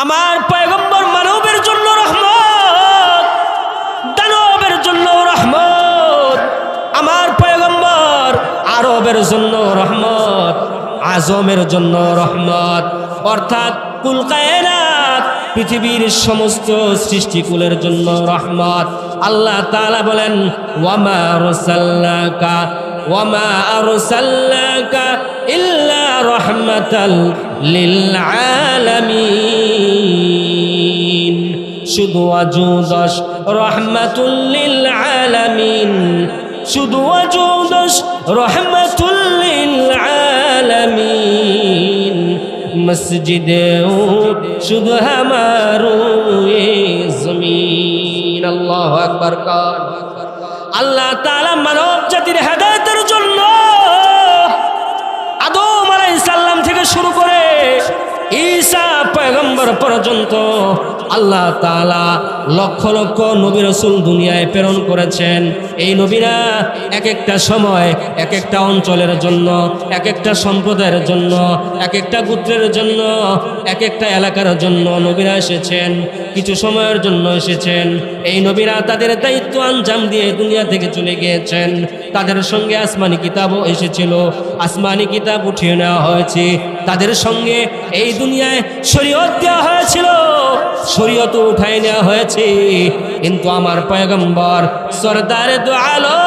আমার পয়গম্বর মানবের জন্য রহমত, দানবের জন্য রহমত। আমার পয়গম্বর আরবের জন্য রহমত, আজমের জন্য রহমত, অর্থাৎ কুল কায়নাত পৃথিবীর সমস্ত সৃষ্টিকুলের জন্য রহমত। আল্লাহ তাআলা বলেন ওয়ামা আরসালনাকা ইল্লা রাহমাতাল লিল আলামিন। শুধু ওয়াজুদস রাহমাতুল লিল আলামিন, শুধু ওয়াজুদস রাহমাতুল লিল আলামিন। মসজিদে শুধু হামারু জমিন। আল্লাহু আকবার। আল্লাহ তাআলা মানব জাতির হেদায়েতের জন্য আদম আলাইহিস সালাম থেকে শুরু করে ঈসা পয়গম্বর পর্যন্ত আল্লাহ তাআলা লক্ষ লক্ষ নবী রাসূল দুনিয়ায় প্রেরণ করেছেন। এই নবীরা এক একটা সময় এক একটা অঞ্চলের জন্য, এক একটা সম্প্রদায়ের জন্য, এক একটা গোত্রের জন্য, এক একটা এলাকার জন্য নবীরা এসেছেন, কিছু সময়ের জন্য এসেছেন। এই নবীরা তাদের দায়িত্ব আঞ্জাম দিয়ে দুনিয়া থেকে চলে গিয়েছেন। তাদের সঙ্গে আসমানি কিতাবও এসেছিল, আসমানি কিতাব উঠিয়ে নেওয়া হয়েছে। তাদের সঙ্গে এই দুনিয়ায় শরীয়ত দেওয়া হয়েছিল, শরীয়ত উঠাই নেওয়া হয়েছে। কিন্তু আমার পয়গম্বর সরদারে দু আলম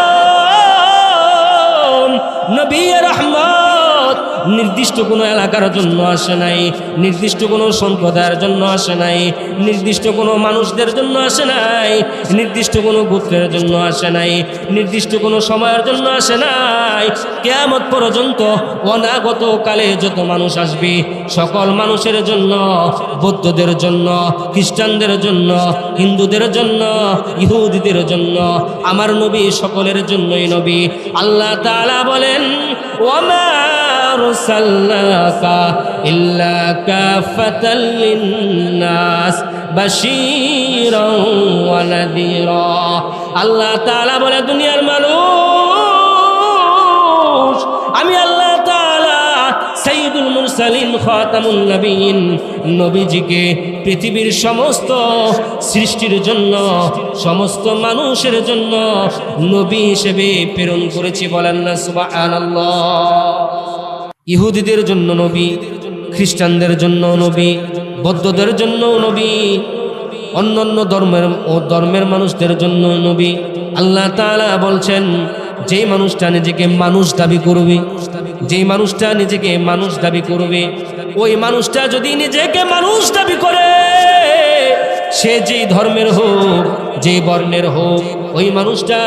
নবী রহমত নির্দিষ্ট কোনো এলাকার জন্য আসে নাই, নির্দিষ্ট কোনো সম্প্রদায়ের জন্য আসে নাই, নির্দিষ্ট কোনো মানুষদের জন্য আসে নাই, নির্দিষ্ট কোনো গোত্রের জন্য আসে নাই, নির্দিষ্ট কোনো সময়ের জন্য আসে নাই। কিয়ামত পর্যন্ত অনাগত কালে যত মানুষ আসবে সকল মানুষের জন্য, বৌদ্ধদের জন্য, খ্রিস্টানদের জন্য, হিন্দুদের জন্য, ইহুদিদের জন্য আমার নবী সকলের জন্যই নবী। আল্লাহ তাআলা বলেন ওয়ামা আরসালনাকা ইল্লা কাফাতাল লিন্নাস বাশীরাও ওয়া নাযীরা। আল্লাহ তাআলা বলে দুনিয়ার মানুষ আমি আল্লাহ তাআলা সাইয়্যিদুল মুরসালিন খাতামুন নবিয়্যিন নবীজিকে পৃথিবীর সমস্ত সৃষ্টির জন্য, সমস্ত মানুষের জন্য নবী হিসেবে প্রেরণ করেছি। বলেন না সুবহানাল্লাহ। ইহুদিদের জন্য নবী, খ্রিস্টানদের জন্য নবী, বৌদ্ধদের জন্য নবী, অন্যান্য ধর্মের মানুষদের জন্য নবী। আল্লাহ তাআলা বলছেন যেই মানুষটা নিজেকে মানুষ দাবি করবে, যেই মানুষটা নিজেকে মানুষ দাবি করবে, ওই মানুষটা যদি নিজেকে মানুষ দাবি করে, সে যেই ধর্মের হোক, যেই বর্ণের হোক, ওই মানুষটা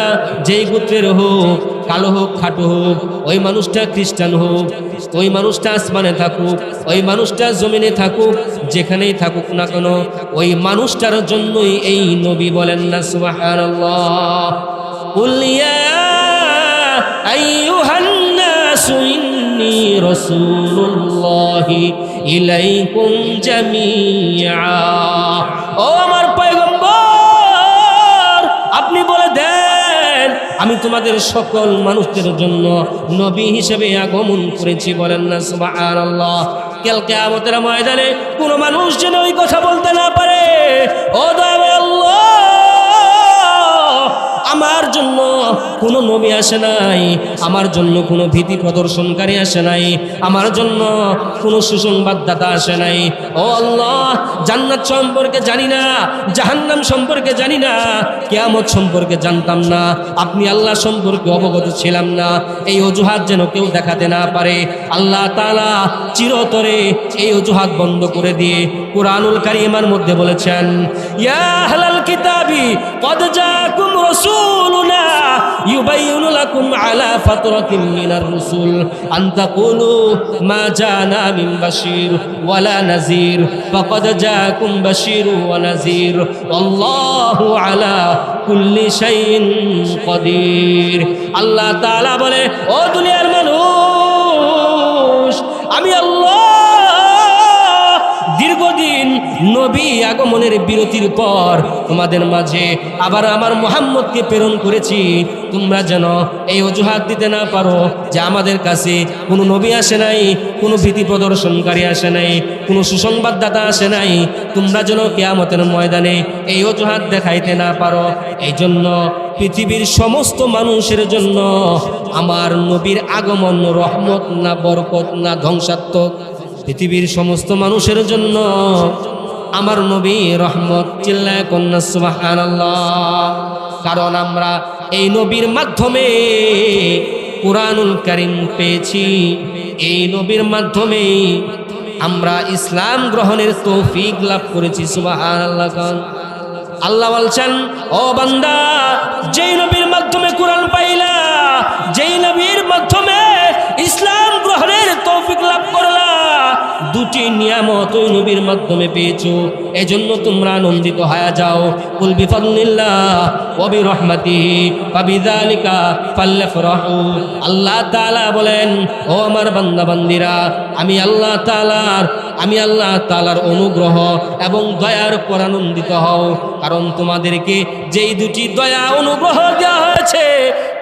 যেই গোত্রের হোক, কালো হোক খাটো হোক, ওই মানুষটা খ্রিস্টান হোক, ওই মানুষটা আসমানে থাকুক, ওই মানুষটা জমিনে থাকুক, যেখানেই থাকুক না কেন ওই মানুষটার জন্যই এই নবী। বলেন না সুবহানাল্লাহ। কুল ইয়া আইয়ুহান নাসু ইন্নী রাসূলুল্লাহি ইলাইকুম জামিআ। ও আমার পয়গম্বর আপনি বলে দেন আমি তোমাদের সকল মানুষদের জন্য নবী হিসেবে আগমন করেছি। বলেন না সুবহানাল্লাহ। কাল কিয়ামতের ময়দানে কোনো মানুষ যেন ওই কথা বলতে না পারে ও দয়াময় আল্লাহ আমার জন্য কোনো নবী আসে নাই, আমার জন্য কোনো ভীতি প্রদর্শনকারী আসে নাই, আমার জন্য কোনো সুসংবাদদাতা আসে নাই। ও আল্লাহ জান্নাত সম্পর্কে জানি না, জাহান্নাম সম্পর্কে জানি না, কিয়ামত সম্পর্কে জানতাম না, আপনি আল্লাহ সম্পর্কে অবগত ছিলাম না। এই অজুহাত যেন কেউ দেখাতে না পারে। আল্লাহ তাআলা চিরতরে এই অজুহাত বন্ধ করে দিয়ে কুরআনুল কারীমের মধ্যে বলেছেন ইয়া আহলাল কিতাবি ক্বাদ জাআকুম রাসূলুনা ইউবাইয়িনু লাকুম আলা ফাতরাতিন মিনার রুসুল আন তাকুলু মা জানা মিন বাশীর ওয়ালা নাযীর ফাকাদ জাআকুম বাশীরু ওয়া নাযীর আল্লাহু আলা কুল্লি শাইইন কাদির। আল্লাহ তাআলা বলে ও দুনিয়ার মানুষ আমি আল্লাহ দীর্ঘদিন নবী আগমনের বিরতির পর তোমাদের মাঝে আবার আমার মুহাম্মদকে প্রেরণ করেছি, তোমরা যেন এই অজুহাত দিতে না পারো যে আমাদের কাছে কোনো নবী আসে নাই, কোনো ভীতি প্রদর্শনকারী আসে নাই, কোনো সুসংবাদদাতা আসে নাই। তোমরা যেন কিয়ামতের ময়দানে এই অজুহাত দেখাইতে না পারো। এই জন্য পৃথিবীর সমস্ত মানুষের জন্য আমার নবীর আগমন রহমত না বরকত না ধ্বংসাত্মক? পৃথিবীর সমস্ত মানুষের জন্য আমার নবী রহমত। চিল্লায় কন্যা সুবহানাল্লাহ। কারণ আমরা এই নবীর মাধ্যমে কুরআনুল কারীম পেয়েছি, এই নবীর মাধ্যমে আমরা ইসলাম গ্রহণের তৌফিক লাভ করেছি। সুবহানাল্লাহ। আল্লাহ বলছেন, ও বান্দা, যেই নবীর মাধ্যমে কুরআন পাইলা, যেই নবীর মাধ্যমে ইসলাম গ্রহণের তৌফিক লাভ করলা, দুটি নিয়ামত ওই নবীর মাধ্যমে পেয়েছো। এজন্য তোমরা আনন্দিত হয়ে যাও। কুল বিফাদলিল্লাহ ওয়া বিরহমাতিহি ফাবিযালিকা ফালফরাহু। আল্লাহ তাআলা বলেন, ও আমার বান্দা বান্দিরা, আমি আল্লাহ তাআলার অনুগ্রহ এবং দয়ার উপর আনন্দিত হও। কারণ তোমাদেরকে যেই দুটি দয়া অনুগ্রহ দেওয়া হয়েছে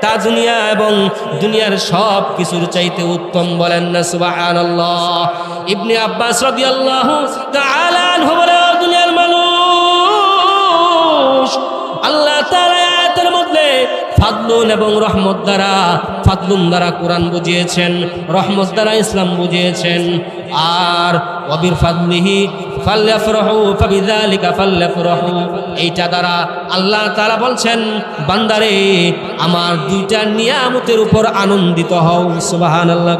তা দুনিয়া এবং দুনিয়ার সব কিছুর চাইতে উত্তম। বলেন না সুবহানাল্লাহ। ইবনে আব্বাস রাদিয়াল্লাহু তাআলা আনহু বলে, দুনিয়ার মানুষ, আল্লাহ তাআলা আয়াতের মধ্যে ফাদলুন এবং রহমত দ্বারা, ফাদলুন দ্বারা কোরআন বুঝিয়েছেন, রহমত দ্বারা ইসলাম বুঝিয়েছেন। আর ওয়াবির ফাদলিহি ফালয়াফরাহু ফাবিযালিকা ফালয়াফরাহু, এইটা দ্বারা আল্লাহ তাআলা বলছেন, বান্দারে আমার দুইটা নিয়ামতের উপর আনন্দিত হও। সুবহানাল্লাহ।